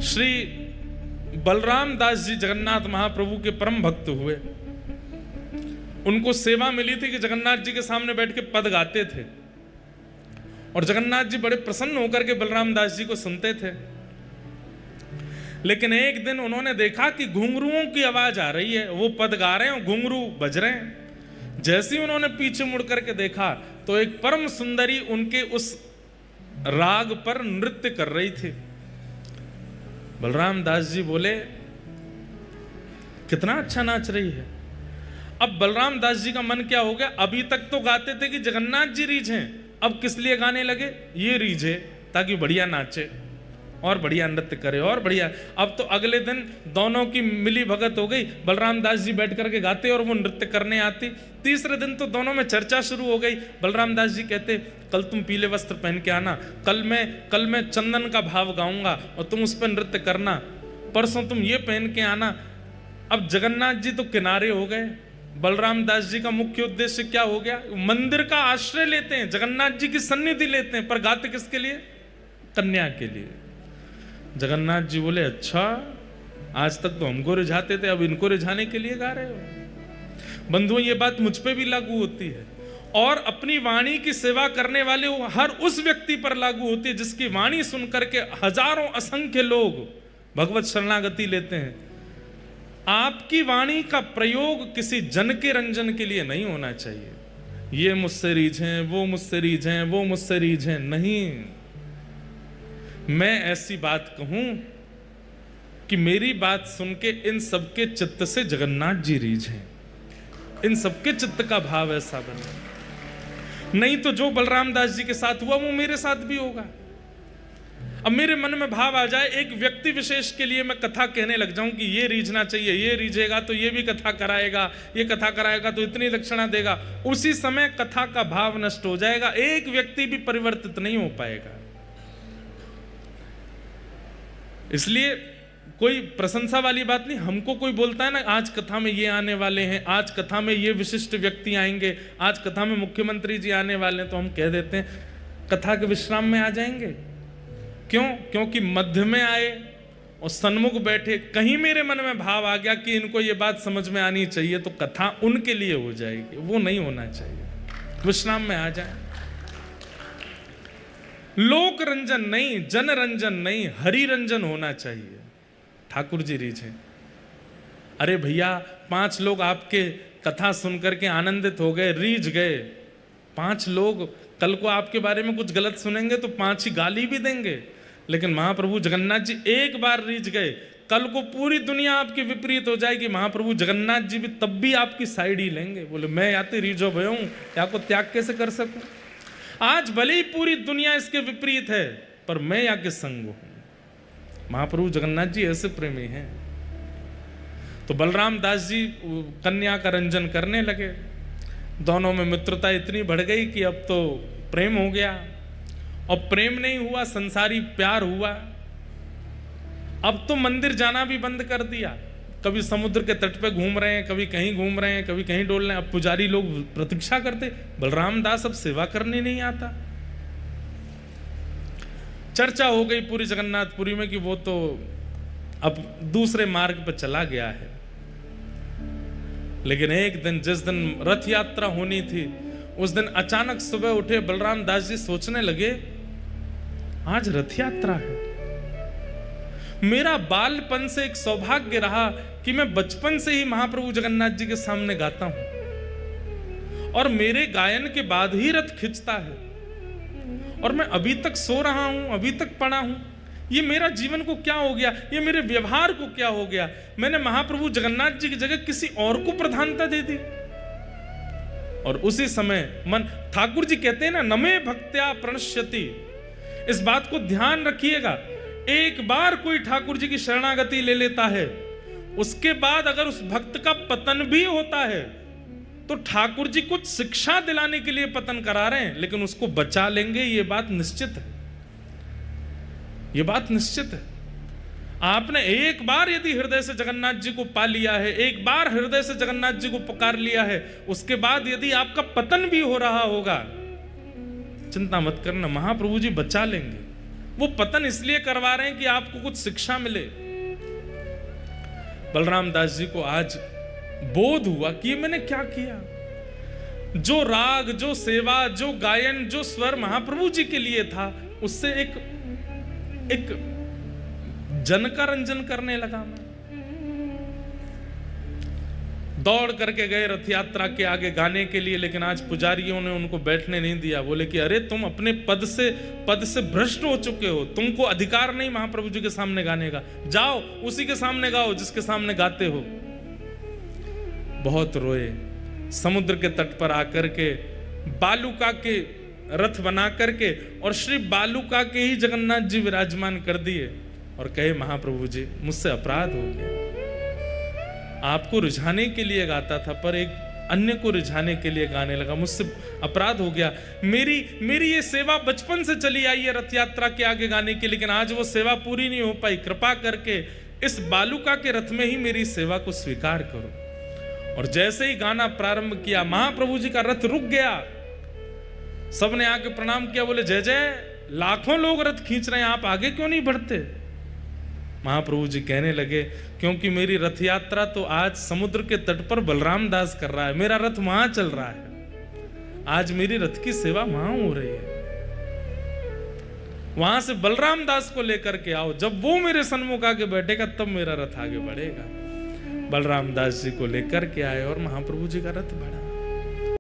श्री बलराम दास जी जगन्नाथ महाप्रभु के परम भक्त हुए। उनको सेवा मिली थी कि जगन्नाथ जी के सामने बैठ के पद गाते थे और जगन्नाथ जी बड़े प्रसन्न होकर के बलराम दास जी को सुनते थे। लेकिन एक दिन उन्होंने देखा कि घुंघरुओं की आवाज आ रही है, वो पद गा रहे हैं और घुंघरू बज रहे हैं। जैसे ही उन्होंने पीछे मुड़ करके देखा तो एक परम सुंदरी उनके उस राग पर नृत्य कर रही थी। बलराम दास जी बोले, कितना अच्छा नाच रही है। अब बलराम दास जी का मन क्या हो गया, अभी तक तो गाते थे कि जगन्नाथ जी रीझ हैं, अब किस लिए गाने लगे, ये रीझे ताकि बढ़िया नाचे और बढ़िया नृत्य करे और बढ़िया। अब तो अगले दिन दोनों की मिली भगत हो गई, बलराम दास जी बैठ करके गाते और वो नृत्य करने आती। तीसरे दिन तो दोनों में चर्चा शुरू हो गई। बलराम दास जी कहते, कल तुम पीले वस्त्र पहन के आना, कल मैं चंदन का भाव गाऊंगा और तुम उस पर नृत्य करना, परसों तुम ये पहन के आना। अब जगन्नाथ जी तो किनारे हो गए। बलराम दास जी का मुख्य उद्देश्य क्या हो गया, मंदिर का आश्रय लेते हैं, जगन्नाथ जी की सन्निधि लेते हैं, पर गाते किसके लिए, कन्या के लिए। जगन्नाथ जी बोले, अच्छा आज तक तो हमको रिझाते थे, अब इनको रिझाने के लिए गा रहे हो। बंधुओं, ये बात मुझ पे भी लागू होती है और अपनी वाणी की सेवा करने वाले हर उस व्यक्ति पर लागू होती है जिसकी वाणी सुन करके हजारों असंख्य लोग भगवत शरणागति लेते हैं। आपकी वाणी का प्रयोग किसी जन के रंजन के लिए नहीं होना चाहिए। ये मुझसे रीझें, वो मुझसे रीझें, वो मुझसे रीझें, नहीं। मैं ऐसी बात कहूं कि मेरी बात सुन के इन सबके चित्त से जगन्नाथ जी रीझें, इन सबके चित्त का भाव ऐसा बने। नहीं तो जो बलराम दास जी के साथ हुआ वो मेरे साथ भी होगा। अब मेरे मन में भाव आ जाए, एक व्यक्ति विशेष के लिए मैं कथा कहने लग जाऊं कि ये रीझना चाहिए, ये रीझेगा तो ये भी कथा कराएगा, ये कथा कराएगा तो इतनी दक्षिणा देगा, उसी समय कथा का भाव नष्ट हो जाएगा, एक व्यक्ति भी परिवर्तित नहीं हो पाएगा। इसलिए कोई प्रशंसा वाली बात नहीं। हमको कोई बोलता है ना, आज कथा में ये आने वाले हैं, आज कथा में ये विशिष्ट व्यक्ति आएंगे, आज कथा में मुख्यमंत्री जी आने वाले हैं, तो हम कह देते हैं कथा के विश्राम में आ जाएंगे। क्यों? क्योंकि मध्य में आए और सन्मुख बैठे, कहीं मेरे मन में भाव आ गया कि इनको ये बात समझ में आनी चाहिए, तो कथा उनके लिए हो जाएगी, वो नहीं होना चाहिए। विश्राम में आ जाए। लोक रंजन नहीं, जन रंजन नहीं, हरि रंजन होना चाहिए। ठाकुर जी रीझे, अरे भैया 5 लोग आपके कथा सुनकर के आनंदित हो गए, रीझ गए। 5 लोग कल को आपके बारे में कुछ गलत सुनेंगे तो 5 ही गाली भी देंगे, लेकिन महाप्रभु जगन्नाथ जी एक बार रीझ गए, कल को पूरी दुनिया आपकी विपरीत हो जाएगी, महाप्रभु जगन्नाथ जी भी तब भी आपकी साइड ही लेंगे। बोले मैं या तो रीझो भयो हूं, या को त्याग कैसे कर सकूं। आज भले ही पूरी दुनिया इसके विपरीत है, पर मैं या के संग हूं। महाप्रभु जगन्नाथ जी ऐसे प्रेमी हैं। तो बलराम दास जी कन्या का रंजन करने लगे। दोनों में मित्रता इतनी बढ़ गई कि अब तो प्रेम हो गया। और प्रेम नहीं हुआ, संसारी प्यार हुआ। अब तो मंदिर जाना भी बंद कर दिया। कभी समुद्र के तट पे घूम रहे हैं, कभी कहीं घूम रहे हैं, कभी कहीं डोल रहे हैं। अब पुजारी लोग प्रतीक्षा करते, बलराम दास अब सेवा करने नहीं आता। चर्चा हो गई पूरी जगन्नाथपुरी में कि वो तो अब दूसरे मार्ग पर चला गया है। लेकिन एक दिन, जिस दिन रथ यात्रा होनी थी, उस दिन अचानक सुबह उठे बलराम दास जी, सोचने लगे आज रथ यात्रा है। मेरा बालपन से एक सौभाग्य रहा कि मैं बचपन से ही महाप्रभु जगन्नाथ जी के सामने गाता हूं और मेरे गायन के बाद ही रथ खिंचता है, और मैं अभी तक सो रहा हूं, अभी तक पड़ा हूं। ये मेरा जीवन को क्या हो गया, ये मेरे व्यवहार को क्या हो गया। मैंने महाप्रभु जगन्नाथ जी की जगह किसी और को प्रधानता दे दी। और उसी समय मन, ठाकुर जी कहते हैं ना, नमे भक्त्या प्रणश्यति। इस बात को ध्यान रखिएगा। एक बार कोई ठाकुर जी की शरणागति ले लेता है, उसके बाद अगर उस भक्त का पतन भी होता है तो ठाकुर जी कुछ शिक्षा दिलाने के लिए पतन करा रहे हैं, लेकिन उसको बचा लेंगे, ये बात निश्चित है। ये बात निश्चित है। आपने एक बार यदि हृदय से जगन्नाथ जी को पा लिया है, एक बार हृदय से जगन्नाथ जी को पुकार लिया है, उसके बाद यदि आपका पतन भी हो रहा होगा, चिंता मत करना, महाप्रभु जी बचा लेंगे। वो पतन इसलिए करवा रहे हैं कि आपको कुछ शिक्षा मिले। बलराम दास जी को आज बोध हुआ कि ये मैंने क्या किया। जो राग, जो सेवा, जो गायन, जो स्वर महाप्रभु जी के लिए था, उससे एक जन का रंजन करने लगा मैं। दौड़ करके गए रथ यात्रा के आगे गाने के लिए, लेकिन आज पुजारियों ने उनको बैठने नहीं दिया। बोले कि अरे तुम अपने पद से भ्रष्ट हो चुके हो, तुमको अधिकार नहीं महाप्रभु जी के सामने गाने का, जाओ उसी के सामने गाओ जिसके सामने गाते हो। बहुत रोए। समुद्र के तट पर आकर के बालुका के रथ बना करके और श्री बालुका के ही जगन्नाथ जी विराजमान कर दिए और कहे महाप्रभु जी मुझसे अपराध हो गया। आपको रिझाने के लिए गाता था पर एक अन्य को रिझाने के लिए गाने लगा, मुझसे अपराध हो गया। मेरी ये सेवा बचपन से चली आई है रथ यात्रा के आगे गाने की, लेकिन आज वो सेवा पूरी नहीं हो पाई। कृपा करके इस बालुका के रथ में ही मेरी सेवा को स्वीकार करो। और जैसे ही गाना प्रारंभ किया महाप्रभु जी का रथ रुक गया। सबने आके प्रणाम किया, बोले जय जय, लाखों लोग रथ खींच रहे हैं, आप आगे क्यों नहीं बढ़ते। महाप्रभु जी कहने लगे क्योंकि मेरी रथ यात्रा तो आज समुद्र के तट पर बलराम दास कर रहा है, मेरा रथ वहां चल रहा है, आज मेरी रथ की सेवा वहां हो रही है। वहां से बलराम दास को लेकर के आओ, जब वो मेरे सन्मुख आके बैठेगा तब मेरा रथ आगे बढ़ेगा। बलराम दास जी को लेकर के आए और महाप्रभु जी का रथ बढ़ा।